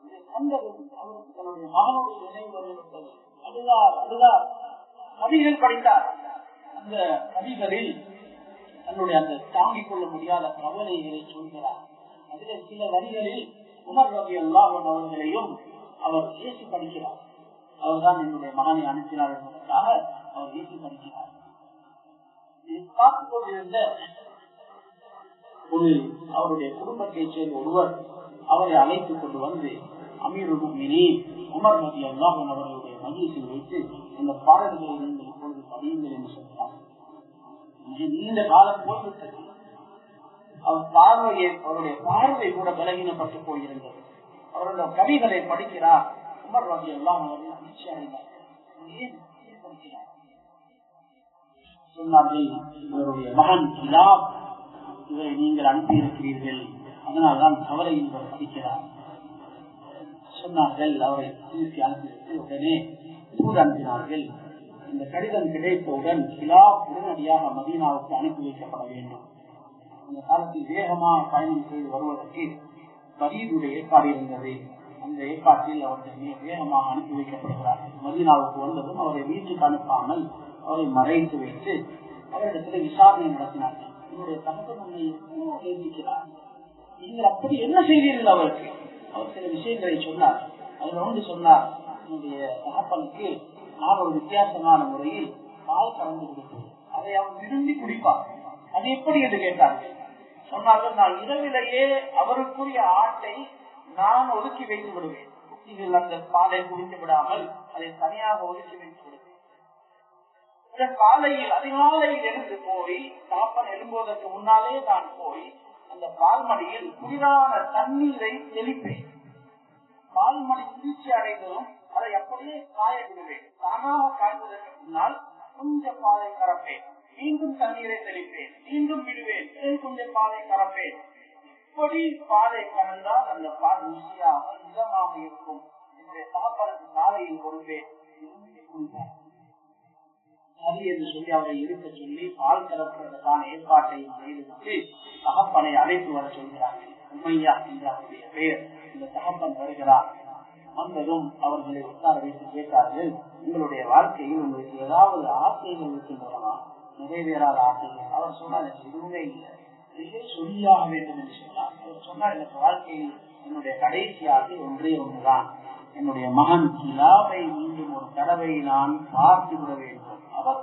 இதை கண்டதும் அவருக்கு தன்னுடைய மகனுடைய நினைவு வந்துவிட்டது. அழுதார் அழுதார். கவிகள் படித்தார். அந்த கவிகளில் தன்னுடைய அந்த தாங்கிக் கொள்ள முடியாத கவலைகளை சொல்கிறார். அதில் சில வரிகளில் உமர் ரலியல்லாஹு அன்ஹு அவர்களையும் அவர் ஏசி படிக்கிறார். அவர்தான் என்னுடைய மகனை அனுப்பினார் என்பதற்காக அவர் ஏசி படிக்கிறார். பார்த்துக் கொண்டிருந்த ஒரு அவருடைய குடும்பத்தை சேர்ந்த ஒருவர் அவரை அழைத்துக் கொண்டு வந்து அமீருல் முஃமினீன் உமர் ரலியல்லாஹு அன்ஹு அவர்களுடைய மஜ்லிஸில் வைத்து அந்த பாடல்களை நீங்கள் இப்பொழுது படியுங்கள் என்று சொன்னார். நீண்ட காலம் போய்விட்டது. அவருடைய பார்வை கூட பலகீனப்பட்டு போயிருந்தது. அவருடைய கவிகளை படிக்கிறார். உமர் ரலியல்லாஹு அன்ஹு அவர்கள் அதிர்ச்சி அடைந்தார்கள். ஏன் படிக்கிறார்? சொன்னார்கள், இவருடைய மகன் கிலாப், இவரை நீங்கள் அனுப்பியிருக்கிறீர்கள், அதனால்தான் அவரை இவர் படிக்கிறார் சொன்னார்கள். அவரை திருப்பி அனுப்பிவிட்டு உடனே தூது அனுப்பினார்கள். இந்த கடிதம் கிடைத்தவுடன் கிலாப் உடனடியாக மதீனாவுக்கு அனுப்பி வைக்கப்பட வேண்டும். அந்த காலத்தில் வேகமாக பயணம் செய்து வருவதற்கு பரீதுடைய ஏற்பாடு இருந்தது. அந்த ஏற்பாட்டில் அவர்கள் வேகமாக அனுப்பி வைக்கப்படுகிறார். மதீனாவுக்கு வந்ததும் அவரை வீட்டுக்கு அனுப்பாமல் அவரை மறைத்து வைத்து அவரிடத்தில் விசாரணை நடத்தினார்கள். என்னுடைய தகவல் உண்மை எவ்வளவு நேசிக்கிறார், நீங்கள் அப்படி என்ன செய்வீர்கள்? அவருக்கு அவர் சில விஷயங்களை சொன்னார். அதில் ஒன்று சொன்னார், என்னுடைய தகப்பனுக்கு நான் ஒரு வித்தியாசமான முறையில் பால் கலந்து கொடுப்பேன், அதை அவர் விரும்பி குடிப்பார். அது எப்படி என்று கேட்டார்கள். சொன்னார்கள், நான் இரவிலேயே அவருக்குரிய ஆட்டை நான் ஒதுக்கி வைத்து விடுவேன். குட்டிகள் அந்த பாலை குடித்து விடாமல் அதை தனியாக ஒதுக்கி வைத்து விடுவேன். காலையில் அதிகாலையில் எழுந்து போய் தகப்பன் எழும்புவதற்கு முன்னாலே நான் போய் அந்த பால்மடியில் குளிரான தண்ணீரை தெளிப்பேன். பால்மடி குளிர்ச்சி அடைந்ததும் அதை அப்படியே காய விடுவேன். தானாக காய்ந்ததற்கு முன்னால் கொஞ்சம் பாலை கறப்பேன், மீண்டும் தண்ணீரை தெளிப்பேன், மீண்டும் விடுவேன், கொஞ்சம் பாலை கறப்பேன். இப்படி பாலை கறந்தால் அந்த பால் ருசியாக இதமாக இருக்கும் என்னுடைய தகப்பனுக்கு காலையில் கொடுப்பேன். சரி என்று சொல்லி அவரை இருக்க சொல்லி பால் கறப்பதற்கான ஏற்பாட்டையும் செய்துவிட்டு தகப்பனை அழைத்து வர சொல்கிறார்கள். உமையா என்ற அவருடைய பெயர். இந்த தகப்பன் வருகிறார். வந்ததும் அவர்களை உட்கார வைத்து கேட்டார்கள், உங்களுடைய வாழ்க்கையில் உங்களுக்கு ஏதாவது ஆசைகள் இருக்கின்றனவா? நிறைவேறாத ஆசைகள்? அவர் சொன்னார், எனக்கு எதுவுமே இல்லை, சொல்லியாக வேண்டும் என்று சொன்னார். அவர் சொன்னார், எனக்கு வாழ்க்கையில் என்னுடைய கடைசி ஆசை ஒன்றே ஒன்றுதான், என்னுடைய மகன் கிலாவை மீண்டும் ஒரு தடவை நான் பார்த்து விட வேண்டும். அவரை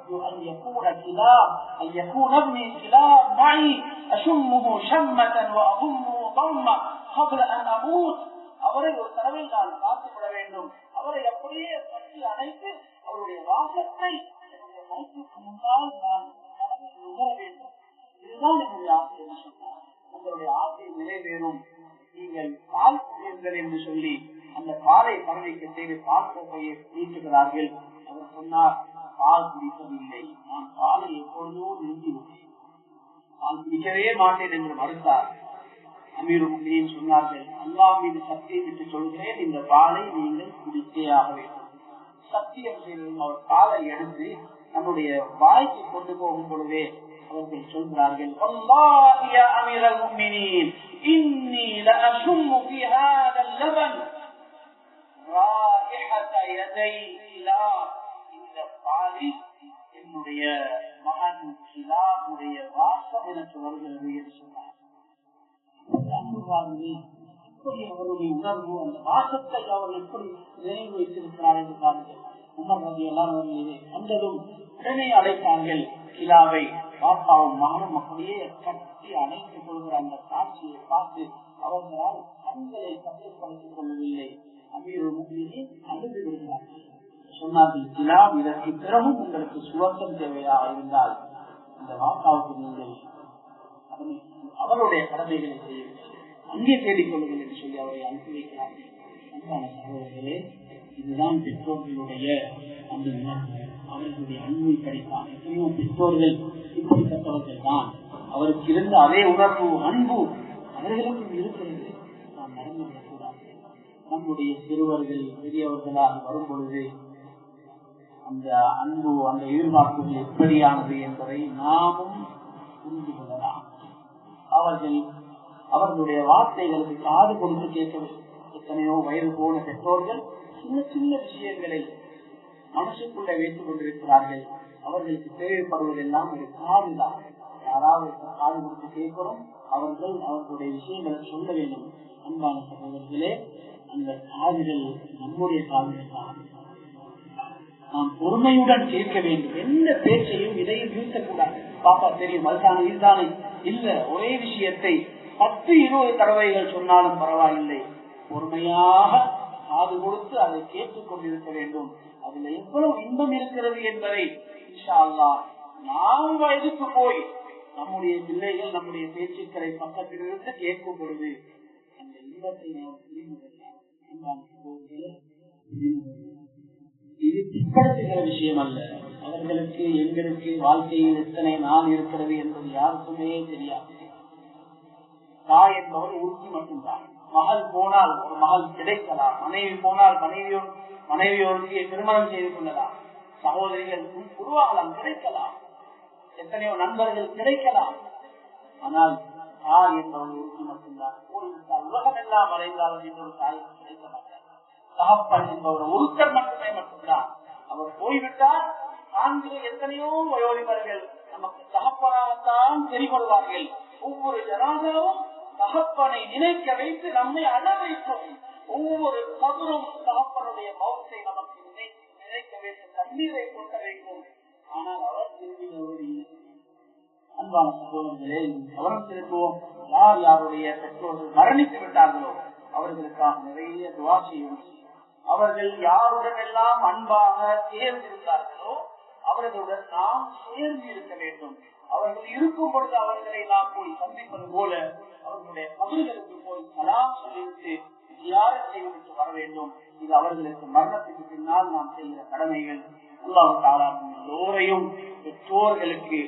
ஒரு தடவை நான் பார்த்து விட வேண்டும், அவரை அப்படியே பற்றி அணைத்து அவருடைய வாசத்தை முன்னால் நான் உணர வேண்டும். இதுதான் என்னுடைய ஆசை என்று சொன்னார். உங்களுடைய ஆசை நிறைவேறும், நீங்கள் பால் குடியுங்கள் என்று சொல்லி அந்த பாலை பரவிக்க செய்து பால் கோப்பையை குடிக்கிறார்கள். அவர் சொன்னார், பால் குடிப்பதில்லை, நான் பாலை எப்பொழுதோ நிறுத்திவிட்டேன், பால் குடிக்கவே மாட்டேன் என்று மறுத்தார். அமீருல் முஃமினீன் சொன்னார்கள், அல்லாஹ் மீது சத்தியம் விட்டு சொல்கிறேன், இந்த பாலை நீங்கள் குடித்தே ஆக வேண்டும். சத்தியம் செய்ததும் அவர் பாலை எடுத்து தன்னுடைய வாய்க்கு கொண்டு போகும் பொழுதே அவர்கள் சொல்கிறார்கள், வல்லாஹி யா அமீருல் முஃமினீன் இன்னி லஅஷும்மு ஃபீ ஹாதல் லபன் ராயிஹத யதை கிலாப். இந்த பாலில் என்னுடைய மகன் கிலாபுடைய வாசம் எனக்கு வருகிறது என்று சொன்னார். எப்படி அவருடைய உணர்வு, அந்த வாசத்தை அவர் எப்படி நினைவு வைத்திருக்கிறார் என்று பாருங்கள். உமர் ரலியல்லாஹு அன்ஹு வந்ததும் உடனே அழைத்தார்கள் கிலாவை. பாப்பாவும் மகனும் அப்படியே கட்டி அணைத்துக் கொள்கிற அந்த காட்சியை பார்த்து அவர்களால் கண்களை கட்டுப்படுத்திக் கொள்ளவில்லை. அமீருல் முஃமினீன் அழுது விடுகிறார்கள். சொன்னார்கள், கிலாப், இதற்கு பிறகும் உங்களுக்கு சுவர்க்கம் தேவையாக இருந்தால் இந்த வாப்பாவுக்கு நீங்கள் அவருடைய கடமைகளை செய்யுங்கள், அங்கே தேடிக் கொள்ளுங்கள் என்று சொல்லி அவரை அனுப்பி வைக்கிறார்கள். அன்பான சகோதரர்களே, இதுதான் பெற்றோர்களுடைய அந்த உணர்வு, அவர்களுடைய அன்பை படித்தான். எத்தனையோ பெற்றோர்கள் இப்படிப்பட்டவர்கள் தான். அவருக்கு இருந்த அதே உணர்வு, அன்பு அவர்களுக்கும் இருக்கிறது. நாம் நடந்துவிடக்கூடாது. நம்முடைய சிறுவர்கள் பெரியவர்களாக வரும் பொழுது அந்த அன்பு, அந்த எதிர்பார்ப்புகள் எப்படியானது என்பதை நாமும் புரிந்து கொள்ளலாம். அவர்களுடைய வார்த்தைகளுக்கு காது கொடுத்து கேட்கவில்லை. எத்தனையோ வயது போன பெற்றோர்கள் சின்ன சின்ன விஷயங்களை மனசுக்குள்ளே வைத்துக் கொண்டிருக்கிறார்கள். அவர்களுக்கு தேவைப்படுவதெல்லாம் ஒரு காதுதான். யாராவது காது கொடுத்து கேட்கிறோம், அவர்கள் அவர்களுடைய விஷயங்களை சொல்ல வேண்டும். அன்பான சகோதரர்களே, அந்த காதுகள் நம்முடைய காதுகள் தான். நாம் பொறுமையுடன் கேட்க வேண்டும். எந்த பேச்சையும் இதையும் நிறுத்தக்கூடாது. பாப்பா தெரியும் அதுதானே இதுதானே இல்ல, ஒரே விஷயத்தை 10-20 தடவைகள் சொன்னாலும் பரவாயில்லை, பொறுமையாக காது கொடுத்து அதை கேட்டுக் கொண்டிருக்க வேண்டும். அதுல எவ்வளவு இன்பம் இருக்கிறது என்பதை இன்ஷா அல்லாஹ் நாம் வயதுக்கு போய் நம்முடைய பிள்ளைகள் நம்முடைய பேச்சுக்களை பக்கத்திலிருந்து கேட்கும் பொழுது அந்த இன்பத்தை நாம் இது பிற்படுத்துகிற விஷயம் அல்ல. அவர்களுக்கு எங்களுக்கு வாழ்க்கையில் எத்தனை நாள் இருக்கிறது என்பது யாருக்குமே தெரியாது. தாய் என்பவர் உறுதி மட்டும்தான். மகள் போனால் ஒரு மகள் கிடைக்கலாம், மனைவி போனால் மனைவியோருக்கு திருமணம் செய்து கொள்ளலாம், சகோதரிகள் உருவாகலாம், கிடைக்கலாம், எத்தனையோ நண்பர்கள் கிடைக்கலாம். ஆனால் தாய் என்பவர் உறுதி மட்டும்தான். போய்விட்டால் உலகம் எல்லாம் மறைந்தாலும் இன்னொரு தாய் கிடைக்க மாட்டார். தகப்பன் என்பவர் ஒருத்தர் மட்டும்தான். அவர் போய்விட்டால் ஆண்கிற எத்தனையோ வயோதிபர்கள் நமக்கு தகப்பனாகத்தான் தெரிபடுவார்கள். ஒவ்வொரு ஜனாதாவும் தகப்பனை நினைக்க வைத்து நம்மை அழ வைக்கும். ஒவ்வொரு கபரும் தகப்பனுடைய மௌத்தை நமக்கு நினைக்க வைத்து தண்ணீரை கொட்ட வைக்கும். ஆனால் அவர் திரும்பி அன்பான சகோதரர்களே, கவனம் செலுத்துவோம். யார் யாருடைய பெற்றோர்கள் மரணித்து விட்டார்களோ அவர்களுக்காக நிறைய துவா செய்யும். அவர்கள் யாருடன் எல்லாம் அன்பாக சேர்ந்திருந்தார்களோ அவர்களுடன் நாம் சேர்ந்து இருக்க வேண்டும். அவர்கள் இருக்கும் பொழுது அவர்களை நாம் போய் சந்திப்பது போல அவர்களுடைய கபர்களுக்கு போய் சலாம் சொல்லிவிட்டு தியாகம் செய்துவிட்டு வர வேண்டும். இது அவர்களுக்கு மரணத்துக்கு பின்னால் நாம் செய்கிற கடமைகள். அல்லாஹ் தஆலா எல்லோரையும் பெற்றோர்களுக்கு